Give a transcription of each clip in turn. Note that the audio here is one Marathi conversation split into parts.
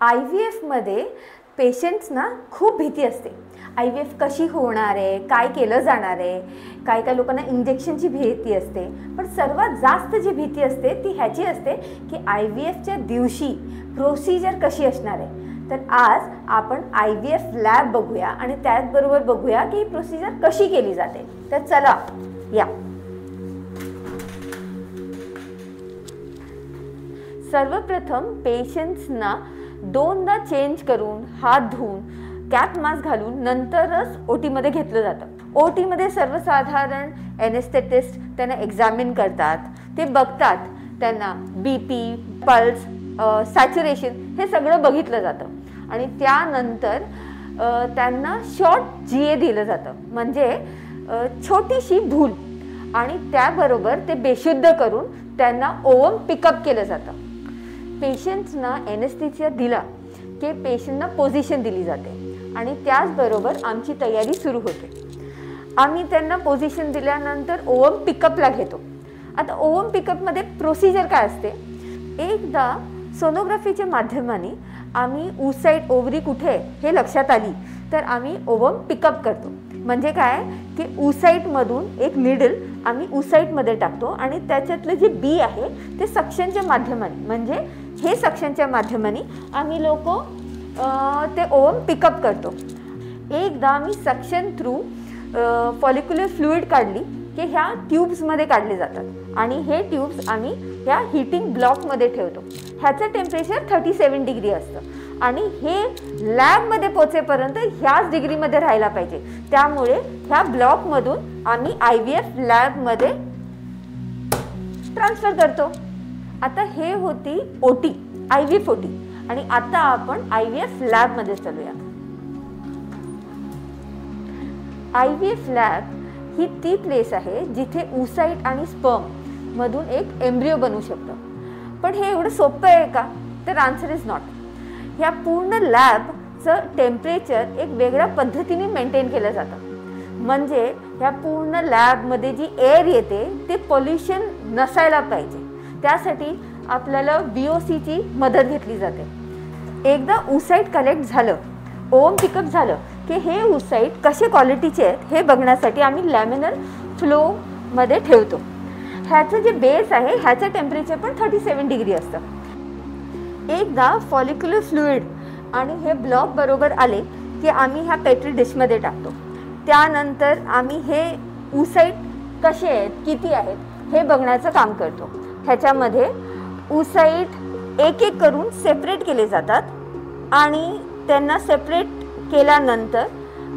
आय व्ही एफमध्ये पेशंट्सना खूप भीती असते. आय व्ही एफ कशी होणार आहे, काय केलं जाणार आहे, काही काही लोकांना इंजेक्शनची भीती असते. पण सर्वात जास्त जी भीती असते ती ह्याची असते की आय व्ही एफच्या दिवशी प्रोसिजर कशी असणार आहे. तर आज आपण आय व्ही एफ लॅब बघूया आणि त्याचबरोबर बघूया की ही प्रोसिजर कशी केली जाते. तर चला या. सर्वप्रथम पेशंट्सना दोनदा चेंज करून, हात धुवून, कॅप मास्क घालून नंतरच ओटीमध्ये घेतलं जातं. ओटीमध्ये सर्वसाधारण एनेस्थेटिस्ट त्यांना एक्झामिन करतात. ते बघतात, त्यांना BP, पल्स, सॅच्युरेशन हे सगळं बघितलं जातं आणि त्यानंतर त्यांना शॉर्ट GA दिलं जातं, म्हणजे छोटीशी भूल, आणि त्याबरोबर ते बेशुद्ध करून त्यांना ओवम पिकअप केलं जातं. पेशंट्सना एनेस्थेसिया दिला की पेशंटना पोझिशन दिली जाते आणि त्याचबरोबर आमची तयारी सुरू होते. आम्ही त्यांना पोझिशन दिल्यानंतर ओवम पिकअपला घेतो. आता ओवम पिकअपमध्ये प्रोसिजर काय असते, एकदा सोनोग्राफीच्या माध्यमाने आम्ही ऊसाईट ओव्हरी कुठे हे लक्षात आली तर आम्ही ओवम पिकअप करतो. म्हणजे काय की ऊसाईटमधून एक निडल आम्ही ऊसाईटमध्ये टाकतो आणि त्याच्यातलं जे बी आहे ते सक्शनच्या माध्यमाने, म्हणजे हे सक्शनच्या माध्यमाने आम्ही लोक ते ओवम पिकअप करतो. एकदा आम्ही सक्शन थ्रू फॉलिक्युलर फ्लुइड काढली की ह्या ट्यूब्समध्ये काढले जातात आणि हे ट्यूब्स आम्ही ह्या हीटिंग ब्लॉकमध्ये ठेवतो. ह्याचं टेम्परेचर 37 डिग्री असतं आणि हे लॅबमध्ये पोचेपर्यंत ह्याच डिग्रीमध्ये राहायला पाहिजे. त्यामुळे ह्या ब्लॉकमधून आम्ही IVF लॅबमध्ये ट्रान्सफर करतो. आता हे होती ओटी, IVF ओटी, आणि आता आपण IVF लॅबमध्ये चालूया. IVF लॅब ही ती प्लेस आहे जिथे ऊसाईट आणि स्पर्म मधून एक एम्ब्रिओ बनू शकतं. पण हे एवढं सोपं आहे का, तर आन्सर इज नॉट. ह्या पूर्ण लॅबचं टेम्परेचर एक वेगळ्या पद्धतीने मेंटेन केलं जातं. म्हणजे ह्या पूर्ण लॅबमध्ये जी एअर येते ते पोल्युशन नसायला पाहिजे. त्यासाठी आपल्याला VOCची मदत घेतली जाते. एकदा ऊसाईट कलेक्ट झालं, ओवम पिकअप झालं की हे ऊसाईट कसे क्वालिटीचे आहेत हे बघण्यासाठी आम्ही लॅमिनर फ्लोमध्ये ठेवतो. ह्याचं जे बेस आहे ह्याचं टेम्परेचर पण 37 डिग्री असतं. एकदा फॉलिक्युलर फ्लुइड आणि हे ब्लॉक बरोबर आले की आम्ही ह्या पेट्री डिशमध्ये टाकतो. त्यानंतर आम्ही हे ऊसाईट कसे आहेत, किती आहेत हे बघण्याचं काम करतो. ह्याच्यामध्ये ऊसाईट एक एक करून सेपरेट केले जातात आणि त्यांना सेपरेट केल्यानंतर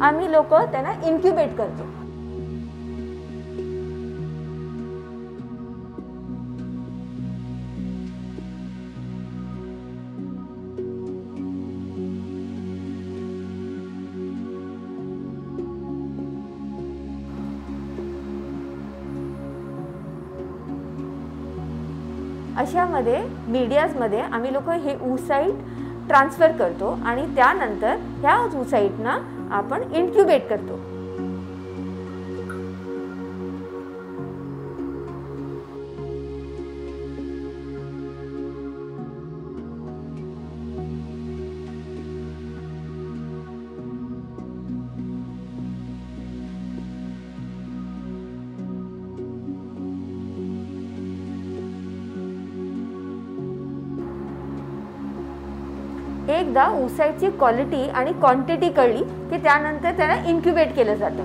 आम्ही लोक त्यांना इन्क्युबेट करतो. अशामध्ये मीडियाजमध्ये आम्ही लोक हे ऊसाईट ट्रान्सफर करतो आणि त्यानंतर ह्या ऊसाईटना आपण इन्क्युबेट करतो. एकदा ऊसाईटची क्वालिटी आणि क्वांटिटी कळली की त्यानंतर त्याला इन्क्युबेट केलं जातं.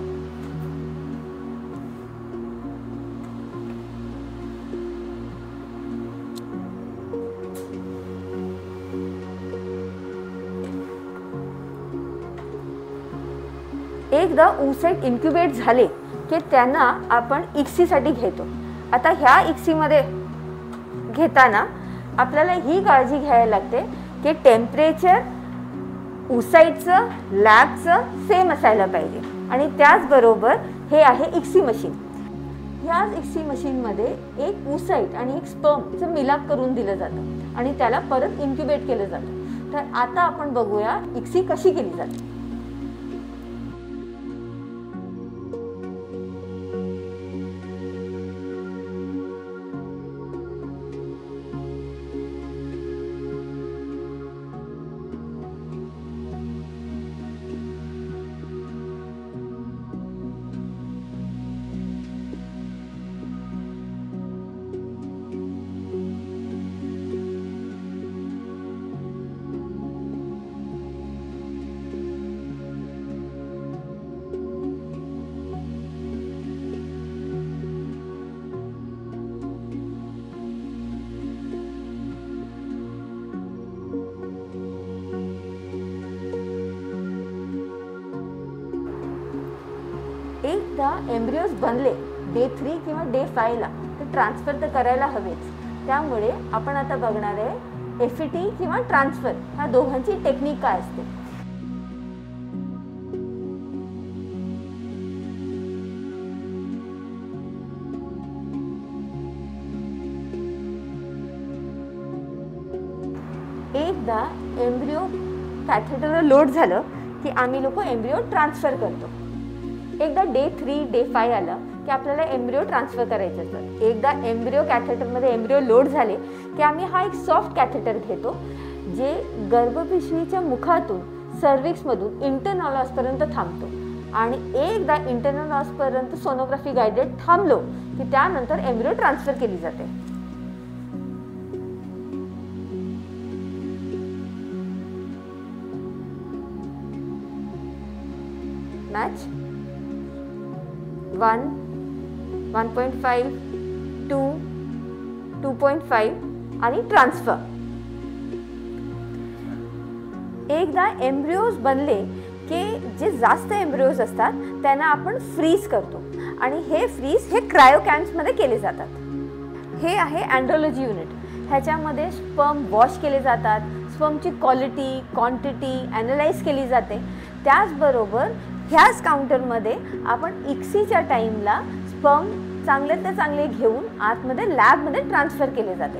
एकदा ऊसाईट इन्क्युबेट झाले की त्यांना आपण इक्सीसाठी घेतो. आता ह्या इक्सीमध्ये घेताना आपल्याला ही काळजी घ्यायला लागते की टेम्परेचर ऊसाईटचं, लॅबचं सेम असायला पाहिजे. आणि त्याचबरोबर हे आहे इक्सी मशीन. ह्याच इक्सी मशीनमध्ये एक ऊसाईट आणि एक स्पर्मचं मिलाप करून दिलं जातं आणि त्याला परत इन्क्युबेट केलं जातं. तर आता आपण बघूया इक्सी कशी केली जाते. एकदा एम्ब्रियोज बनले डे 3 किंवा डे 5 ला तर ट्रान्सफर तर करायला हवेच. त्यामुळे आपण आता बघणार आहे FET किंवा ट्रान्सफर ह्या दोघांची टेक्निक काय असते. एकदा एम्ब्रियो कॅथेटरवर लोड झालं की आम्ही लोक एम्ब्रियो ट्रान्सफर करतो. एकदा डे 3 डे 5 आलं की आपल्याला एम्ब्रियो ट्रान्सफर करायचे असतात. एकदा एम्ब्रियो कॅथेटरमध्ये एम्ब्रियो लोड झाले की आम्ही हा एक सॉफ्ट कॅथेटर घेतो जे गर्भपिशवीच्या मुखातून सर्विक्समधून इंटरनॉलॉसपर्यंत थांबतो. आणि एकदा इंटरनॉलॉसपर्यंत सोनोग्राफी गायडेड थांबलो की त्यानंतर एम्ब्रियो ट्रान्सफर केली जाते. मॅच 1, 1.5, 2, 2.5 आणि ट्रान्सफर. एकदा एम्ब्रियोज बनले की जे जास्त एम्ब्रियोज असतात त्यांना आपण फ्रीज करतो आणि हे फ्रीज हे क्रायोकॅन्समध्ये केले जातात. हे आहे अँड्रोलॉजी युनिट. ह्याच्यामध्ये स्पर्म वॉश केले जातात, स्पर्मची क्वालिटी क्वांटिटी ॲनलाइज केली जाते. त्याचबरोबर ह्याच काउंटरमध्ये आपण इक्सीच्या टाईमला स्पर्म चांगले ते चांगले घेऊन आतमध्ये लॅबमध्ये ट्रान्सफर केले जाते.